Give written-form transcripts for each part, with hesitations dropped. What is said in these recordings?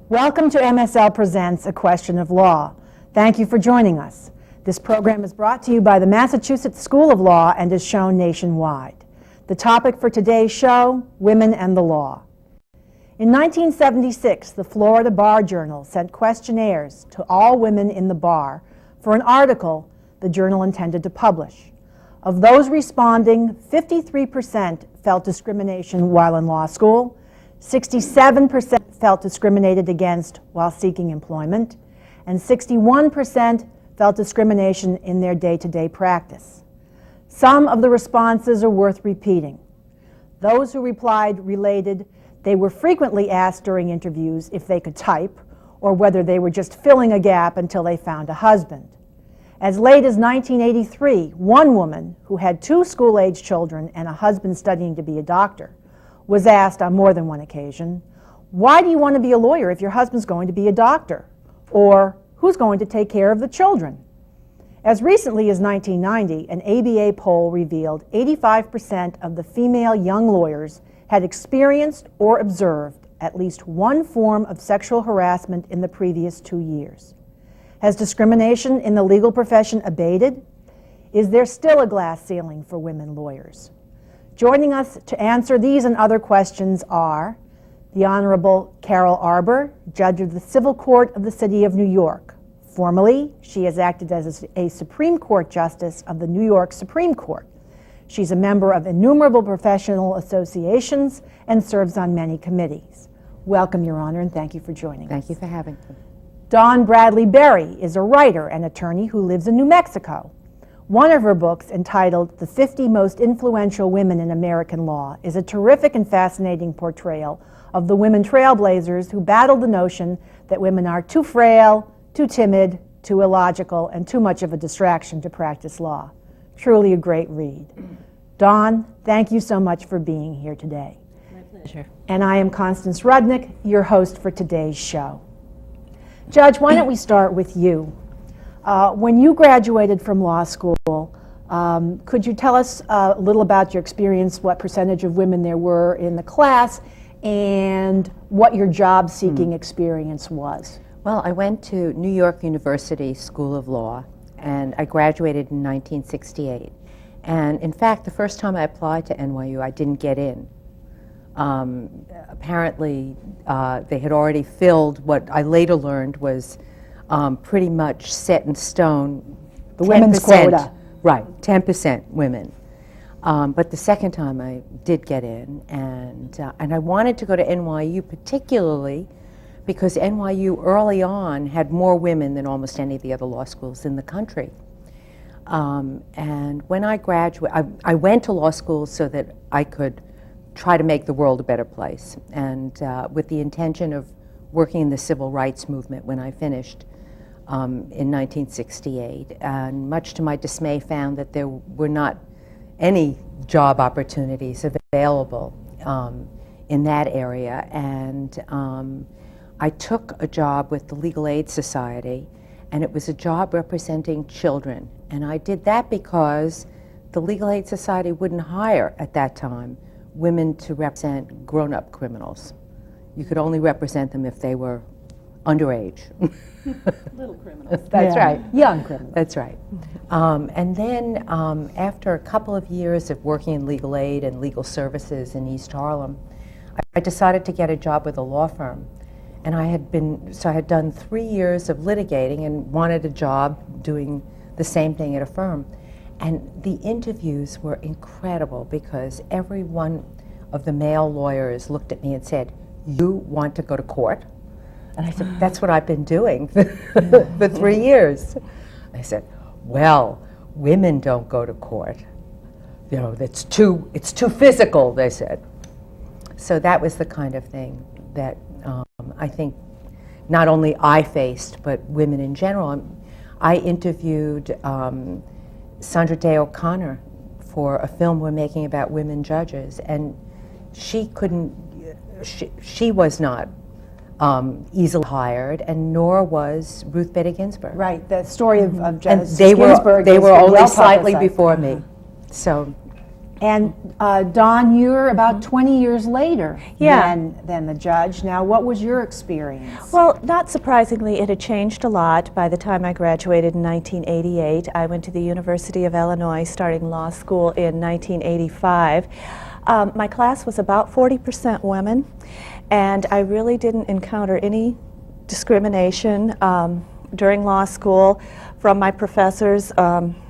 Welcome to MSL Presents A Question of Law. Thank you for joining us. This program is brought to you by the Massachusetts School of Law and is shown nationwide. The topic for today's show, Women and the Law. In 1976, the Florida Bar Journal sent questionnaires to all women in the bar for an article the journal intended to publish. Of those responding, 53% felt discrimination while in law school, 67% felt discriminated against while seeking employment, and 61% felt discrimination in their day-to-day practice. Some of the responses are worth repeating. Those who replied related they were frequently asked during interviews if they could type or whether they were just filling a gap until they found a husband. As late as 1983, one woman who had 2 school-age children and a husband studying to be a doctor was asked on more than one occasion, "Why do you want to be a lawyer if your husband's going to be a doctor?" Or, "Who's going to take care of the children?" As recently as 1990, an ABA poll revealed 85% of the female young lawyers had experienced or observed at least one form of sexual harassment in the previous 2 years. Has discrimination in the legal profession abated? Is there still a glass ceiling for women lawyers? Joining us to answer these and other questions are the Honorable Carol Arbor, Judge of the Civil Court of the City of New York. Formerly, she has acted as a Supreme Court Justice of the New York Supreme Court. She's a member of innumerable professional associations and serves on many committees. Welcome, Your Honor, and thank you for joining us. Thank you for having me. Dawn Bradley Berry is a writer and attorney who lives in New Mexico. One of her books, entitled The 50 Most Influential Women in American Law, is a terrific and fascinating portrayal of the women trailblazers who battled the notion that women are too frail, too timid, too illogical, and too much of a distraction to practice law. Truly a great read. Dawn, thank you so much for being here today. My pleasure. And I am Constance Rudnick, your host for today's show. Judge, why don't we start with you? When you graduated from law school, could you tell us a little about your experience, what percentage of women there were in the class, and what your job-seeking experience was? Well, I went to New York University School of Law, and I graduated in 1968. And in fact, the first time I applied to NYU, I didn't get in. Apparently, they had already filled what I later learned was pretty much set in stone. The women's quota. Right, 10% women. But the second time I did get in, and I wanted to go to NYU particularly because NYU early on had more women than almost any of the other law schools in the country. And when I graduated, I went to law school so that I could try to make the world a better place, and with the intention of working in the civil rights movement when I finished in 1968, and much to my dismay found that there were not any job opportunities available in that area, and I took a job with the Legal Aid Society, and it was a job representing children, and I did that because the Legal Aid Society wouldn't hire at that time women to represent grown-up criminals. You could only represent them if they were underage. Little criminals. That's right. Young criminals. That's right. And then after a couple of years of working in legal aid and legal services in East Harlem, I decided to get a job with a law firm. And I had done 3 years of litigating and wanted a job doing the same thing at a firm. And the interviews were incredible because every one of the male lawyers looked at me and said, "You want to go to court?" And I said, "That's what I've been doing for 3 years." I said, "Well, women don't go to court. You know, it's too physical," they said. So that was the kind of thing that I think not only I faced, but women in general. I interviewed Sandra Day O'Connor for a film we're making about women judges, and she was not easily hired, and nor was Ruth Bader Ginsburg. Right, the story of and Justice they Ginsburg were has been only well slightly publicized. before me. So And Dawn, you're about 20 years later than the judge. Now, what was your experience? Well, not surprisingly, it had changed a lot by the time I graduated in 1988. I went to the University of Illinois, starting law school in 1985. My class was about 40% women, and I really didn't encounter any discrimination during law school from my professors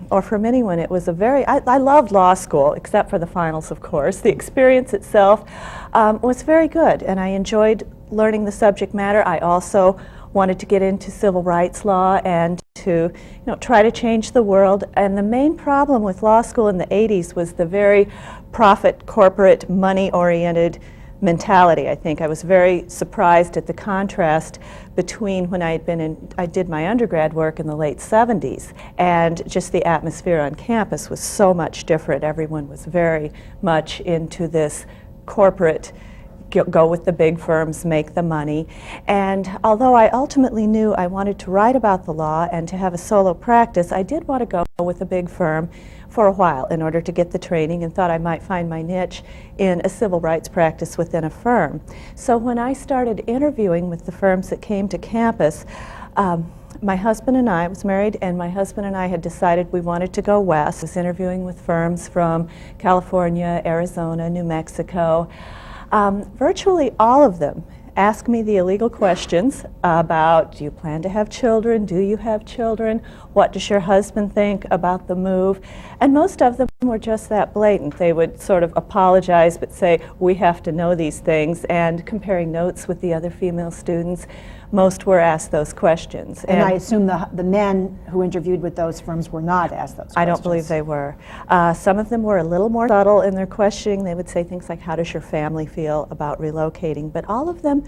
or from anyone. It was a I loved law school, except for the finals, of course. The experience itself was very good, and I enjoyed learning the subject matter. I also wanted to get into civil rights law and to try to change the world. And the main problem with law school in the 80s was the very profit, corporate, money-oriented mentality. I think I was very surprised at the contrast between when I did my undergrad work in the late 70s, and just the atmosphere on campus was so much different. Everyone was very much into this corporate, go with the big firms, make the money. And although I ultimately knew I wanted to write about the law and to have a solo practice, I did want to go with a big firm for a while in order to get the training, and thought I might find my niche in a civil rights practice within a firm. So when I started interviewing with the firms that came to campus, my husband and I was married, and my husband and I had decided we wanted to go west. I was interviewing with firms from California, Arizona, New Mexico. Virtually all of them ask me the illegal questions about, do you plan to have children? Do you have children? What does your husband think about the move? And most of them were just that blatant. They would sort of apologize but say, we have to know these things. And comparing notes with the other female students, most were asked those questions. And I assume the men who interviewed with those firms were not asked those questions. I don't believe they were. Some of them were a little more subtle in their questioning. They would say things like, how does your family feel about relocating? But all of them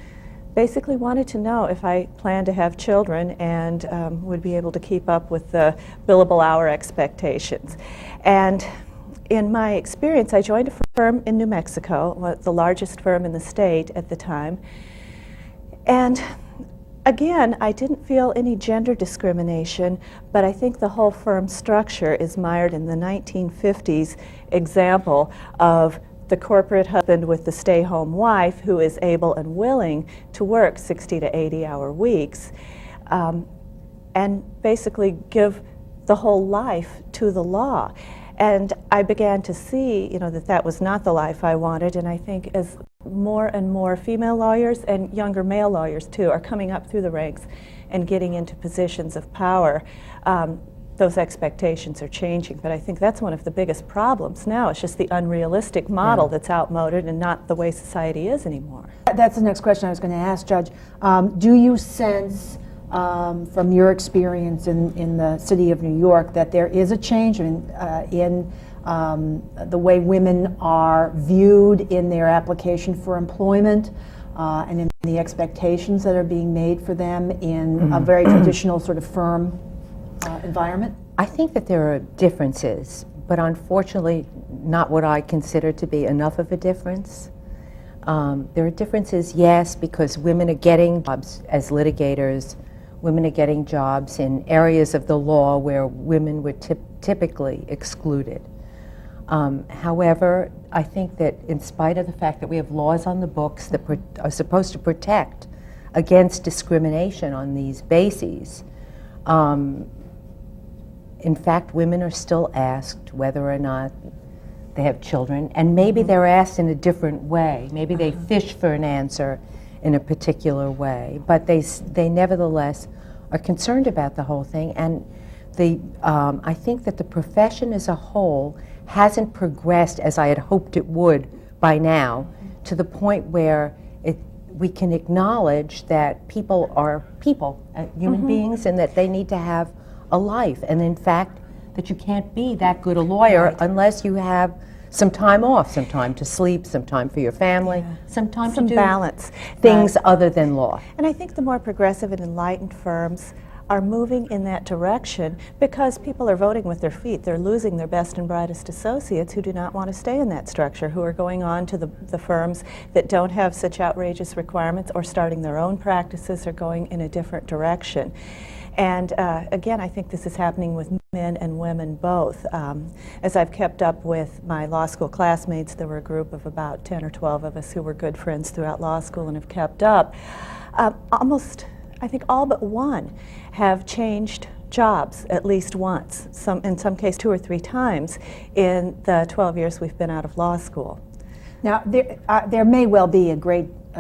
basically wanted to know if I planned to have children and would be able to keep up with the billable hour expectations. And in my experience, I joined a firm in New Mexico, the largest firm in the state at the time. And again, I didn't feel any gender discrimination, but I think the whole firm structure is mired in the 1950s example of the corporate husband with the stay-home wife who is able and willing to work 60 to 80-hour weeks and basically give the whole life to the law. And I began to see, that was not the life I wanted, and I think as more and more female lawyers and younger male lawyers too are coming up through the ranks and getting into positions of power, those expectations are changing. But I think that's one of the biggest problems now. It's just the unrealistic model that's outmoded and not the way society is anymore. That's the next question I was going to ask, Judge. Do you sense from your experience in the city of New York that there is a change in the way women are viewed in their application for employment and in the expectations that are being made for them in a very traditional sort of firm environment? I think that there are differences, but unfortunately not what I consider to be enough of a difference. There are differences, yes, because women are getting jobs as litigators. Women are getting jobs in areas of the law where women were typically excluded. However, I think that in spite of the fact that we have laws on the books that are supposed to protect against discrimination on these bases, in fact, women are still asked whether or not they have children, and maybe they're asked in a different way. Maybe they fish for an answer in a particular way, but they nevertheless are concerned about the whole thing. And I think that the profession as a whole hasn't progressed as I had hoped it would by now, to the point where we can acknowledge that people are people, human beings, and that they need to have a life. And in fact, that you can't be that good a lawyer unless you have some time off, some time to sleep, some time for your family, some time to do balance, things other than law. And I think the more progressive and enlightened firms are moving in that direction because people are voting with their feet. They're losing their best and brightest associates who do not want to stay in that structure, who are going on to the firms that don't have such outrageous requirements, or starting their own practices, or going in a different direction. And again, I think this is happening with men and women both. As I've kept up with my law school classmates, there were a group of about 10 or 12 of us who were good friends throughout law school and have kept up. Almost, I think all but one have changed jobs at least once, in some cases 2 or 3 times in the 12 years we've been out of law school. Now, there may well be a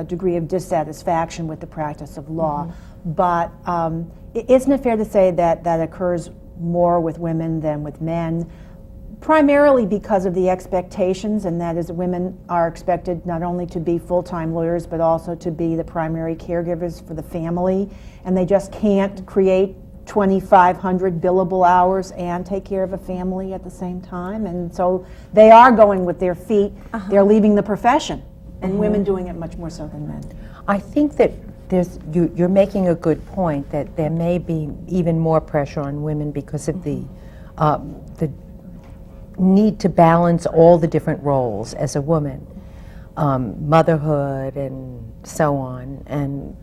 degree of dissatisfaction with the practice of law, but isn't it fair to say that that occurs more with women than with men, primarily because of the expectations, and that is women are expected not only to be full-time lawyers but also to be the primary caregivers for the family, and they just can't create 2,500 billable hours and take care of a family at the same time, and so they are going with their feet. They're leaving the profession, and women doing it much more so than men. I think that you're making a good point that there may be even more pressure on women because of the need to balance all the different roles as a woman, motherhood and so on. And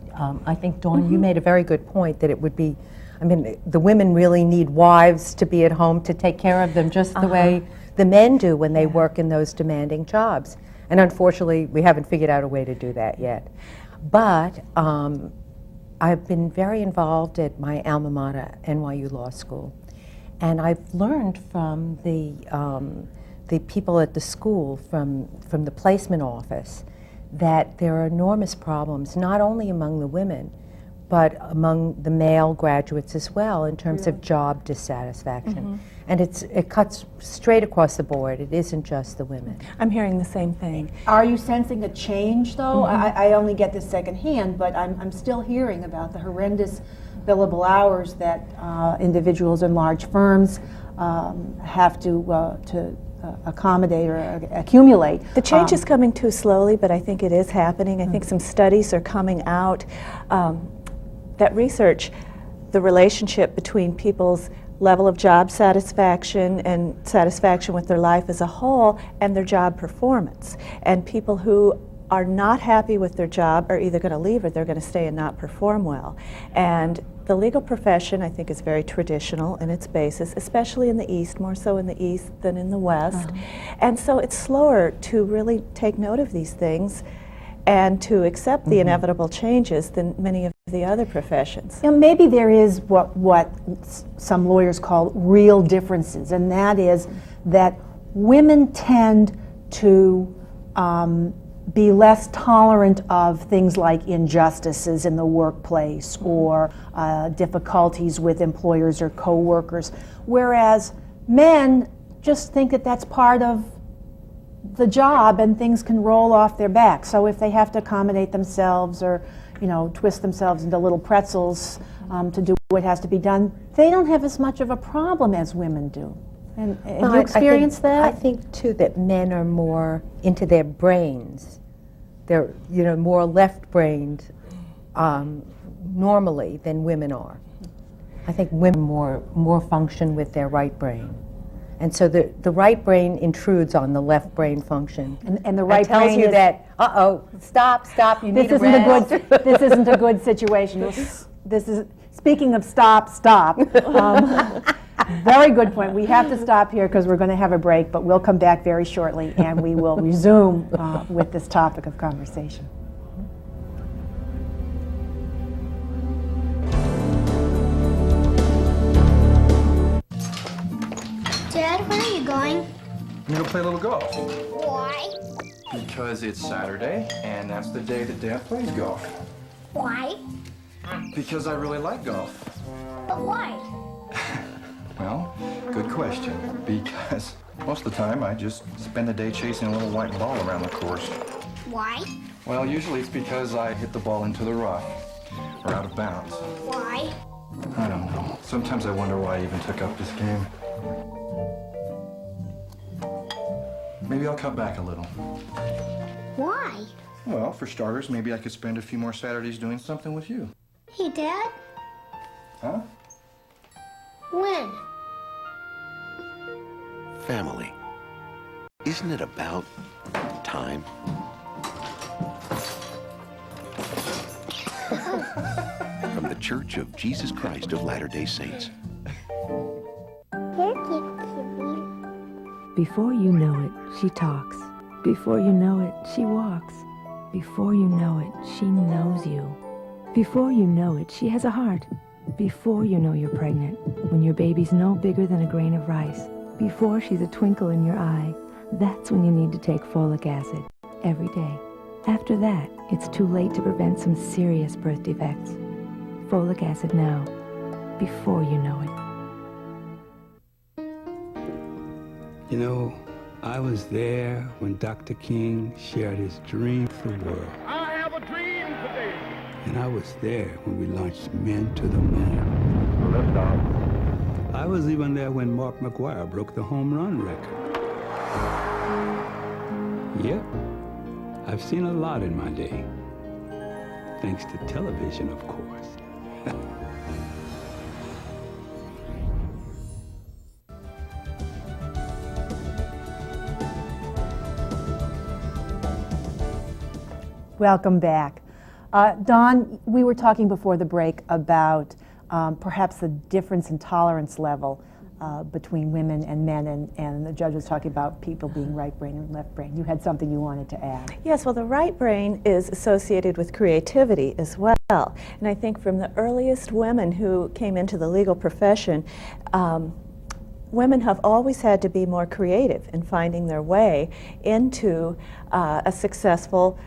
I think, Dawn, you made a very good point that it would be, I mean, the women really need wives to be at home to take care of them just the way the men do when they work in those demanding jobs. And unfortunately, we haven't figured out a way to do that yet. But I've been very involved at my alma mater, NYU Law School, and I've learned from the people at the school, from the placement office, that there are enormous problems, not only among the women, but among the male graduates as well, in terms of job dissatisfaction. And it cuts straight across the board. It isn't just the women. I'm hearing the same thing. Are you sensing a change, though? I only get this secondhand, but I'm still hearing about the horrendous billable hours that individuals in large firms have to accommodate or accumulate. The change is coming too slowly, but I think it is happening. I think some studies are coming out that research the relationship between people's level of job satisfaction and satisfaction with their life as a whole and their job performance. And people who are not happy with their job are either going to leave or they're going to stay and not perform well. And the legal profession, I think, is very traditional in its basis, especially in the East, more so in the East than in the West. And so it's slower to really take note of these things and to accept the inevitable changes than many of the other professions. You know, maybe there is what some lawyers call real differences, and that is that women tend to be less tolerant of things like injustices in the workplace or difficulties with employers or co-workers, whereas men just think that that's part of the job and things can roll off their back. So if they have to accommodate themselves or, you know, twist themselves into little pretzels to do what has to be done, they don't have as much of a problem as women do. And have you experienced that? I think, too, that men are more into their brains. They're, you know, more left-brained normally than women are. I think women more function with their right brain. And so the right brain intrudes on the left brain function. And the right tells brain you is, that, stop, you need a rest. This isn't a good situation. This is, speaking of stop. Very good point. We have to stop here because we're going to have a break, but we'll come back very shortly and we will resume with this topic of conversation. Dad, where are you going? I'm gonna play a little golf. Why? Because it's Saturday, and that's the day that Dad plays golf. Why? Because I really like golf. But why? Well, good question. Because most of the time I just spend the day chasing a little white ball around the course. Why? Well, usually it's because I hit the ball into the rough or out of bounds. Why? I don't know. Sometimes I wonder why I even took up this game. Maybe I'll cut back a little. Why? Well, for starters, maybe I could spend a few more Saturdays doing something with you. Hey, Dad. Huh? When? Family. Isn't it about time? From the Church of Jesus Christ of Latter-day Saints. Before you know it, she talks. Before you know it, she walks. Before you know it, she knows you. Before you know it, she has a heart. Before you know you're pregnant, when your baby's no bigger than a grain of rice, before she's a twinkle in your eye, that's when you need to take folic acid every day. After that, it's too late to prevent some serious birth defects. Folic acid now, before you know it. You know, I was there when Dr. King shared his dream for the world. I have a dream today. And I was there when we launched men to the moon. Lift off. I was even there when Mark McGuire broke the home run record. Yep, I've seen a lot in my day. Thanks to television, of course. Welcome back. Dawn, we were talking before the break about perhaps the difference in tolerance level between women and men, and the judge was talking about people being right brain and left brain. You had something you wanted to add. Yes, well, the right brain is associated with creativity as well. And I think from the earliest women who came into the legal profession, women have always had to be more creative in finding their way into a successful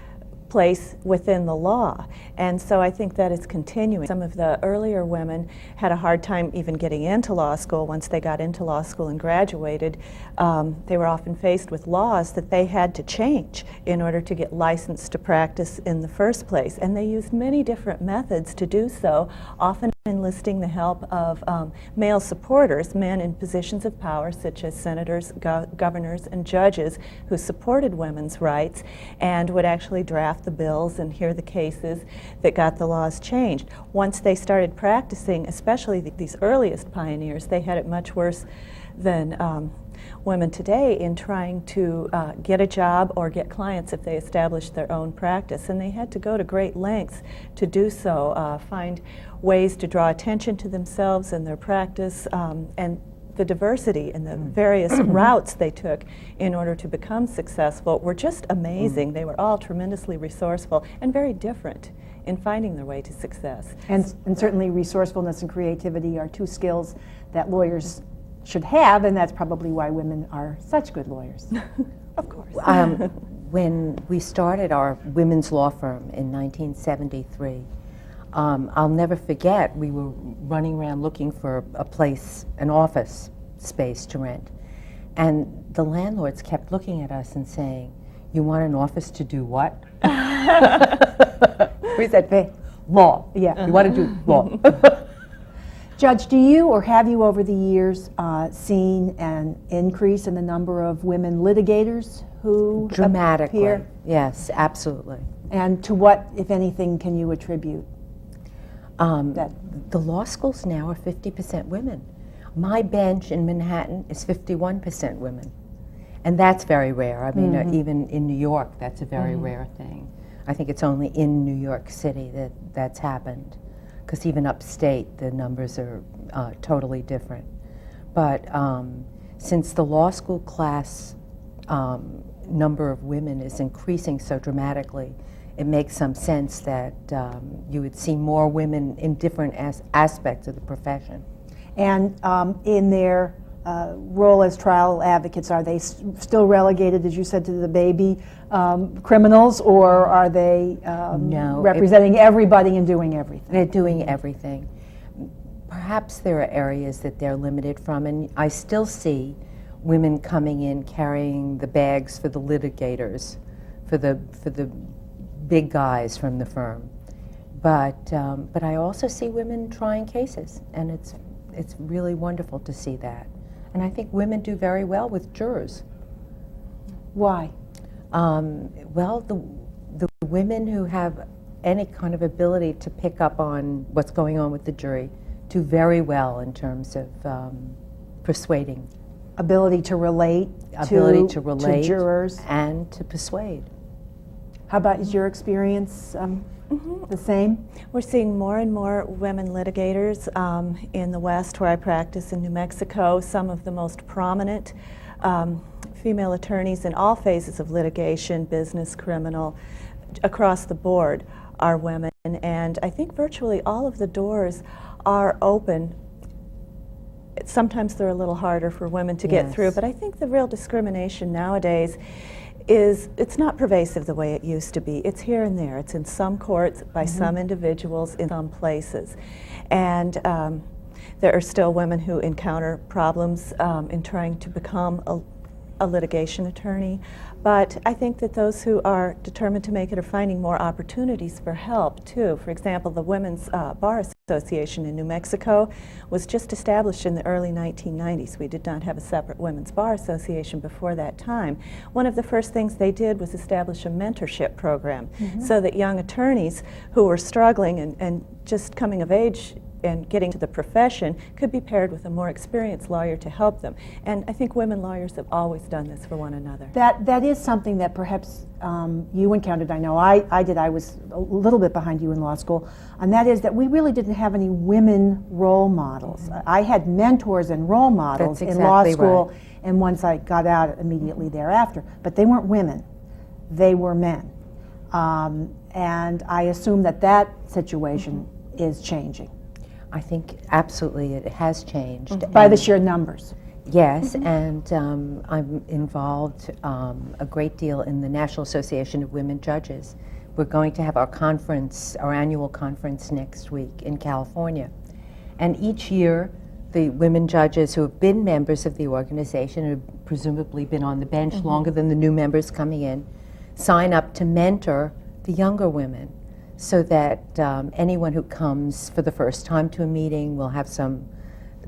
place within the law. And so I think that is continuing. Some of the earlier women had a hard time even getting into law school. Once they got into law school and graduated, they were often faced with laws that they had to change in order to get licensed to practice in the first place. And they used many different methods to do so, often enlisting the help of male supporters, men in positions of power such as senators, governors, and judges who supported women's rights and would actually draft the bills and hear the cases that got the laws changed. Once they started practicing, especially these earliest pioneers, they had it much worse than women today in trying to get a job or get clients if they established their own practice. And they had to go to great lengths to do so, find ways to draw attention to themselves and their practice, and the diversity and the various routes they took in order to become successful were just amazing. They were all tremendously resourceful and very different in finding their way to success. And certainly resourcefulness and creativity are two skills that lawyers should have, and that's probably why women are such good lawyers. Of course. When we started our women's law firm in 1973, I'll never forget, we were running around looking for a place, an office space to rent. And the landlords kept looking at us and saying, "You want an office to do what?" We said, "Law." Yeah. You want to do law. Judge, do you or have you over the years seen an increase in the number of women litigators who Dramatically, appear? yes, absolutely. And to what, if anything, can you attribute that? The law schools now are 50% women. My bench in Manhattan is 51% women. And that's very rare. I mean, even in New York, that's a very rare thing. I think it's only in New York City that that's happened, because even upstate, the numbers are totally different. But since the law school class number of women is increasing so dramatically, it makes some sense that you would see more women in different aspects of the profession. And in their role as trial advocates, are they still relegated, as you said, to the baby criminals, or are they representing everybody and doing everything? They're doing everything. Perhaps there are areas that they're limited from, and I still see women coming in carrying the bags for the litigators, for the big guys from the firm. But I also see women trying cases, and it's really wonderful to see that. And I think women do very well with jurors. Why? Well, the women who have any kind of ability to pick up on what's going on with the jury do very well in terms of persuading. Ability to relate to jurors. And to persuade. How about, is your experience the same? We're seeing more and more women litigators in the West, where I practice in New Mexico. Some of the most prominent female attorneys in all phases of litigation, business, criminal, across the board are women, and I think virtually all of the doors are open. Sometimes they're a little harder for women to get through, but I think the real discrimination nowadays is it's not pervasive the way it used to be. It's here and there. It's in some courts by some individuals in some places. And there are still women who encounter problems in trying to become a litigation attorney. But I think that those who are determined to make it are finding more opportunities for help, too. For example, the Women's Bar Association in New Mexico was just established in the early 1990s. We did not have a separate Women's Bar Association before that time. One of the first things they did was establish a mentorship program so that young attorneys who were struggling and just coming of age and getting to the profession could be paired with a more experienced lawyer to help them. And I think women lawyers have always done this for one another. That is something that perhaps you encountered. I know I did. I was a little bit behind you in law school, and that is that we really didn't have any women role models. I had mentors and role models in law school, and once I got out immediately thereafter, but they weren't women, they were men. And I assume that situation is changing. I think absolutely it has changed. By the sheer numbers. Yes, and I'm involved a great deal in the National Association of Women Judges. We're going to have our conference, our annual conference next week in California. And each year, the women judges who have been members of the organization, who have presumably been on the bench longer than the new members coming in, sign up to mentor the younger women, so that anyone who comes for the first time to a meeting will have some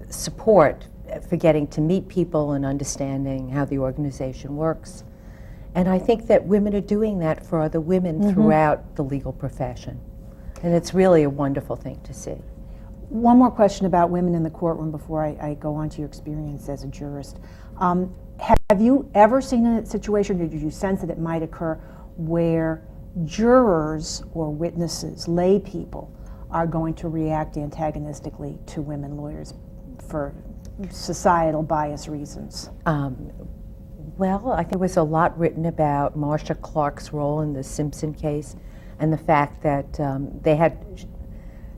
support for getting to meet people and understanding how the organization works. And I think that women are doing that for other women throughout the legal profession. And it's really a wonderful thing to see. One more question about women in the courtroom before I go on to your experience as a jurist. Have you ever seen a situation, or did you sense that it might occur, where jurors or witnesses, lay people, are going to react antagonistically to women lawyers for societal bias reasons? Well, I think there was a lot written about Marcia Clark's role in the Simpson case, and the fact that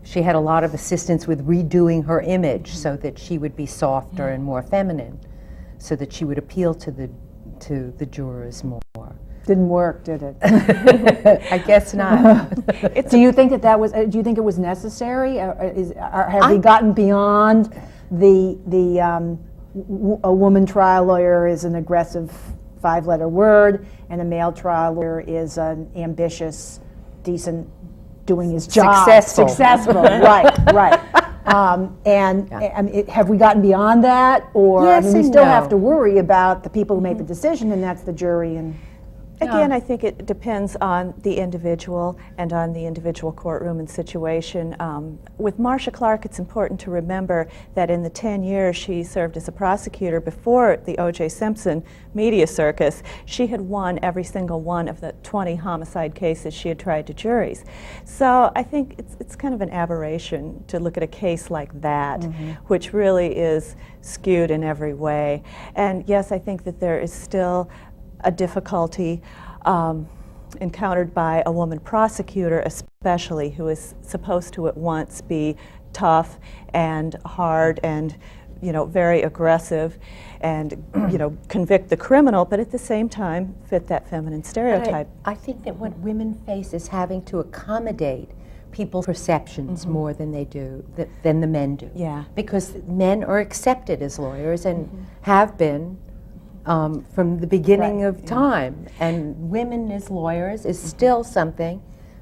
she had a lot of assistance with redoing her image so that she would be softer and more feminine, so that she would appeal to the jurors more. Didn't work, did it? I guess not. Do you think that was? Do you think it was necessary? Have we gotten beyond a woman trial lawyer is an aggressive 5-letter word, and a male trial lawyer is an ambitious, decent, doing his job. Successful. Right. Have we gotten beyond that, or yes, we still have to worry about the people who make the decision, and that's the jury and. Again, I think it depends on the individual and on the individual courtroom and situation. With Marcia Clark, it's important to remember that in the 10 years she served as a prosecutor before the O.J. Simpson media circus, she had won every single one of the 20 homicide cases she had tried to juries. So I think it's kind of an aberration to look at a case like that, which really is skewed in every way. And yes, I think that there is still a difficulty encountered by a woman prosecutor, especially, who is supposed to at once be tough and hard and, very aggressive and, convict the criminal, but at the same time fit that feminine stereotype. I think that what women face is having to accommodate people's perceptions more than they do, than the men do. Yeah. Because men are accepted as lawyers and have been from the beginning of time, and women as lawyers is still something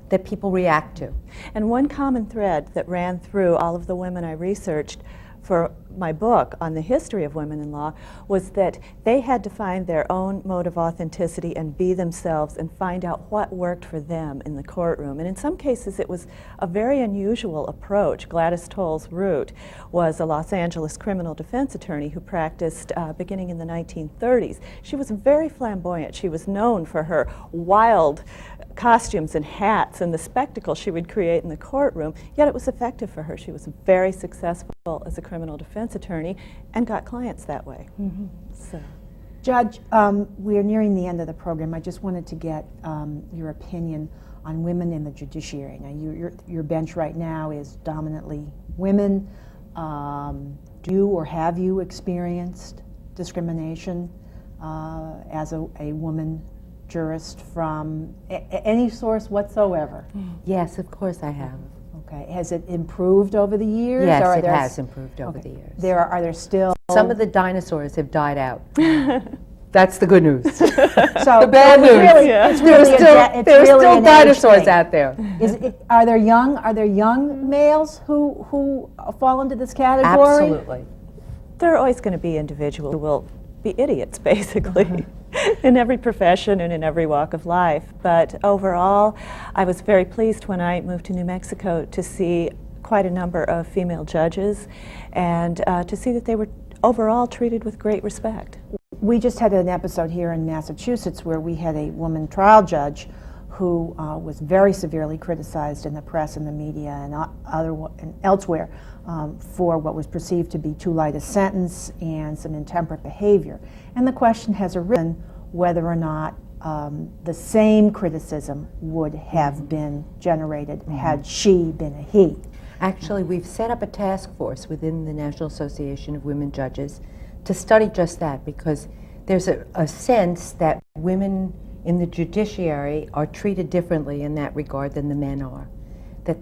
that people react to. And one common thread that ran through all of the women I researched for my book on the history of women in law was that they had to find their own mode of authenticity and be themselves and find out what worked for them in the courtroom. And in some cases it was a very unusual approach. Gladys Toll's route was a Los Angeles criminal defense attorney who practiced beginning in the 1930s. She was very flamboyant. She was known for her wild costumes and hats and the spectacle she would create in the courtroom, yet it was effective for her. She was very successful as a criminal defense attorney and got clients that way. So. Judge, we're nearing the end of the program. I just wanted to get your opinion on women in the judiciary. Now, your bench right now is dominantly women. Do or have you experienced discrimination as a woman jurist from any source whatsoever? Yes, of course I have. Okay. Has it improved over the years? Yes, or it has improved over the years. Are there still... Some of the dinosaurs have died out. That's the good news. So the bad news. There are still dinosaurs out there. Are there young males who fall into this category? Absolutely. There are always going to be individuals who will be idiots, basically, in every profession and in every walk of life. But overall, I was very pleased when I moved to New Mexico to see quite a number of female judges and to see that they were overall treated with great respect. We just had an episode here in Massachusetts where we had a woman trial judge who was very severely criticized in the press and the media and elsewhere for what was perceived to be too light a sentence and some intemperate behavior. And the question has arisen whether or not the same criticism would have been generated had she been a he. Actually, we've set up a task force within the National Association of Women Judges to study just that, because there's a sense that women in the judiciary are treated differently in that regard than the men are. That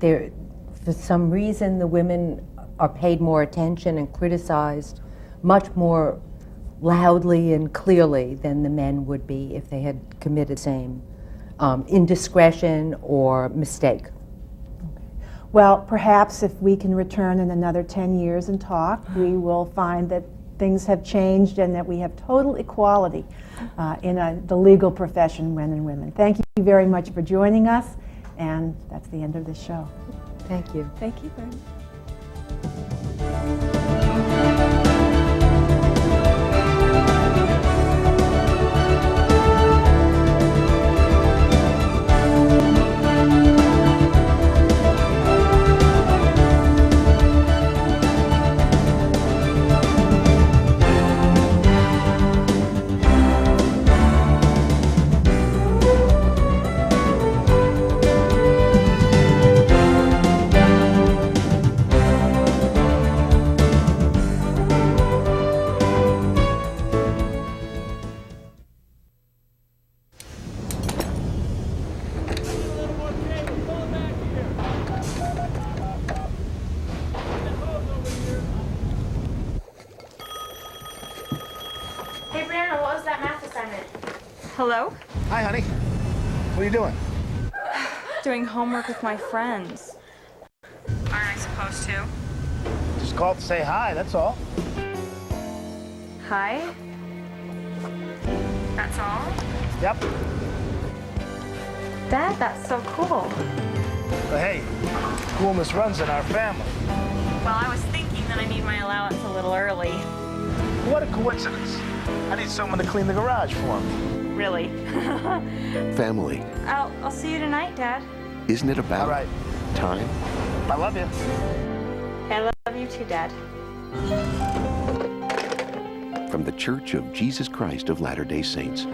for some reason, the women are paid more attention and criticized much more loudly and clearly than the men would be if they had committed the same indiscretion or mistake. Well, perhaps if we can return in another 10 years and talk, we will find that things have changed and that we have total equality in the legal profession, men and women. Thank you very much for joining us, and that's the end of this show. Thank you. Thank you very much. Hey, Brianna, what was that math assignment? Hello? Hi, honey. What are you doing? Doing homework with my friends. Aren't I supposed to? Just called to say hi, that's all. Hi? That's all? Yep. Dad, that's so cool. But hey, coolness runs in our family. Well, I was thinking that I need my allowance a little early. What a coincidence. I need someone to clean the garage for me. Really? Family. I'll see you tonight, Dad. Isn't it about All right. time? I love you. I love you too, Dad. From the Church of Jesus Christ of Latter-day Saints.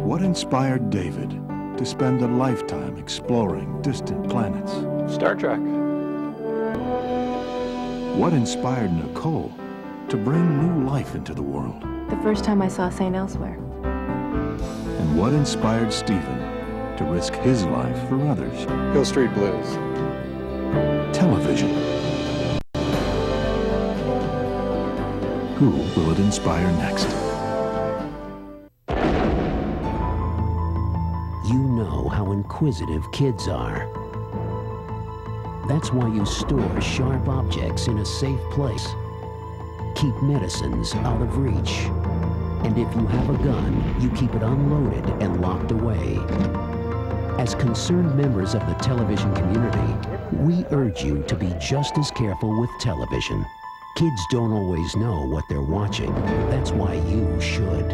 What inspired David to spend a lifetime exploring distant planets? Star Trek. What inspired Nicole to bring new life into the world? The first time I saw St. Elsewhere. And what inspired Stephen to risk his life for others? Hill Street Blues. Television. Who will it inspire next? You know how inquisitive kids are. That's why you store sharp objects in a safe place. Keep medicines out of reach. And if you have a gun, you keep it unloaded and locked away. As concerned members of the television community, we urge you to be just as careful with television. Kids don't always know what they're watching. That's why you should.